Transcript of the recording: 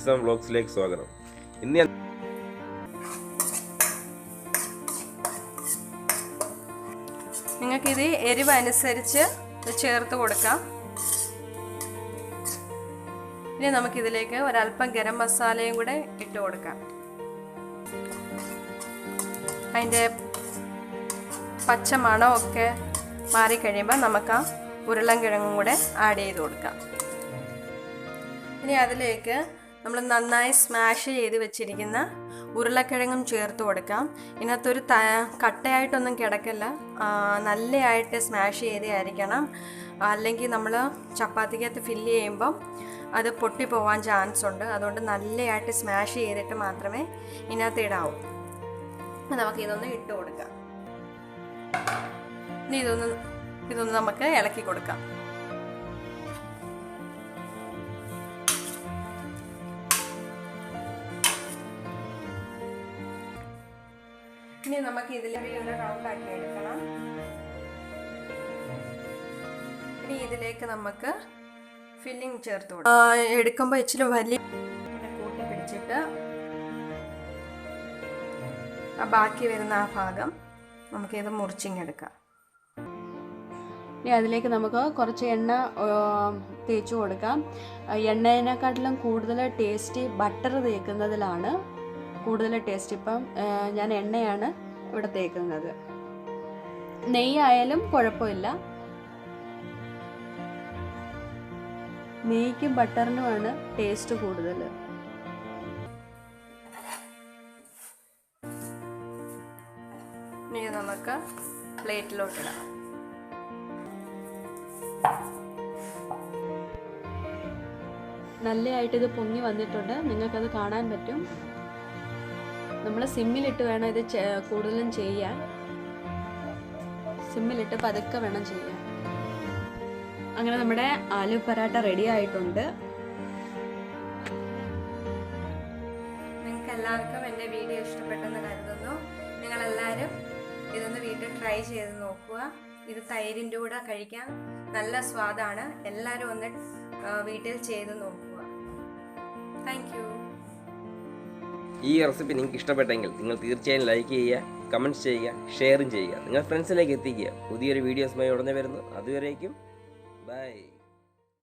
ജിസാം വ്ലോഗ്സിലേക്ക് സ്വാഗതം. ഇന്ന് നിങ്ങൾക്കിത് എരിവ് അനുസരിച്ച് ചേർത്ത് കൊടുക്കാം. ഇനി നമുക്കിതിലേക്ക് ഒരല്പം ഗരം മസാലയും കൂടെ ഇട്ട് കൊടുക്കാം. അതിൻ്റെ പച്ച മണമൊക്കെ മാറിക്കഴിയുമ്പോൾ നമുക്ക് ആ ഉരുളൻകിഴങ്ങും കൂടെ ആഡ് ചെയ്ത് കൊടുക്കാം. ഇനി അതിലേക്ക് നമ്മൾ നന്നായി സ്മാഷ് ചെയ്ത് വെച്ചിരിക്കുന്ന ഉരുളക്കിഴങ്ങും ചേർത്ത് കൊടുക്കാം. ഇതിനകത്തൊരു കട്ടയായിട്ടൊന്നും കിടക്കില്ല, നല്ലതായിട്ട് സ്മാഷ് ചെയ്തായിരിക്കണം. അല്ലെങ്കിൽ നമ്മൾ ചപ്പാത്തിക്കകത്ത് ഫില്ല് ചെയ്യുമ്പം അത് പൊട്ടിപ്പോവാൻ ചാൻസ് ഉണ്ട്. അതുകൊണ്ട് നല്ലതായിട്ട് സ്മാഷ് ചെയ്തിട്ട് മാത്രമേ ഇതിനകത്ത് ഇടാവൂ. നമുക്കിതൊന്ന് ഇട്ട് കൊടുക്കാം. ഇനി ഇതൊന്ന് നമുക്ക് ഇളക്കി കൊടുക്കാം. ഇനി നമുക്ക് ഇതിലൊരു റൗണ്ടാക്കി എടുക്കണം. ഇനി ഇതിലേക്ക് നമുക്ക് ഫില്ലിങ് ചേർത്ത് കൊടുക്കാം. എടുക്കുമ്പോൾ ഇച്ചിരി വലിയ കൂട്ടി പിടിച്ചിട്ട് ആ ബാക്കി വരുന്ന ആ ഭാഗം നമുക്കിത് മുറിച്ചിങ്ങെടുക്കാം. ഇനി അതിലേക്ക് നമുക്ക് കുറച്ച് എണ്ണ തേച്ച് കൊടുക്കാം. എണ്ണേനെക്കാട്ടിലും കൂടുതൽ ടേസ്റ്റ് ബട്ടർ തേക്കുന്നതിലാണ് കൂടുതൽ ടേസ്റ്റ്. ഇപ്പം ഞാൻ എണ്ണയാണ് ഇവിടെ തേക്കുന്നത്. നെയ്യായാലും കുഴപ്പമില്ല. നെയ്ക്കും ബട്ടറിനുമാണ് ടേസ്റ്റ് കൂടുതൽ. ഇനി നമുക്ക് പ്ലേറ്റിലോട്ടിടാം. നല്ലതായിട്ട് ഇത് പൊങ്ങി വന്നിട്ടുണ്ട്, നിങ്ങൾക്കത് കാണാൻ പറ്റും. നമ്മൾ സിമ്മിലിട്ട് വേണം ഇത് കൂടുതലും ചെയ്യാൻ. സിമ്മിലിട്ട് പതുക്കെ വേണം ചെയ്യാൻ. അങ്ങനെ നമ്മുടെ ആലു പരാട്ട റെഡി ആയിട്ടുണ്ട്. നിങ്ങൾക്ക് എല്ലാവർക്കും എൻ്റെ വീഡിയോ ഇഷ്ടപ്പെട്ടെന്ന് കരുതുന്നു. നിങ്ങളെല്ലാവരും ഇതൊന്ന് വീട്ടിൽ ട്രൈ ചെയ്ത് നോക്കുക. ഇത് തൈരിൻ്റെ കൂടെ കഴിക്കാൻ നല്ല സ്വാദാണ്. എല്ലാവരും ഒന്ന് വീട്ടിൽ ചെയ്ത് നോക്കുക. Thank you. ഈ റെസിപ്പി നിങ്ങൾക്ക് ഇഷ്ടപ്പെട്ടെങ്കിൽ നിങ്ങൾ തീർച്ചയായും ലൈക്ക് ചെയ്യുക, കമൻറ്റ്സ് ചെയ്യുക, ഷെയറും ചെയ്യുക, നിങ്ങൾ ഫ്രണ്ട്സിലേക്ക് എത്തിക്കുക. പുതിയൊരു വീഡിയോസുമായി ഉടനെ വരുന്നു. അതുവരേക്കും ബൈ.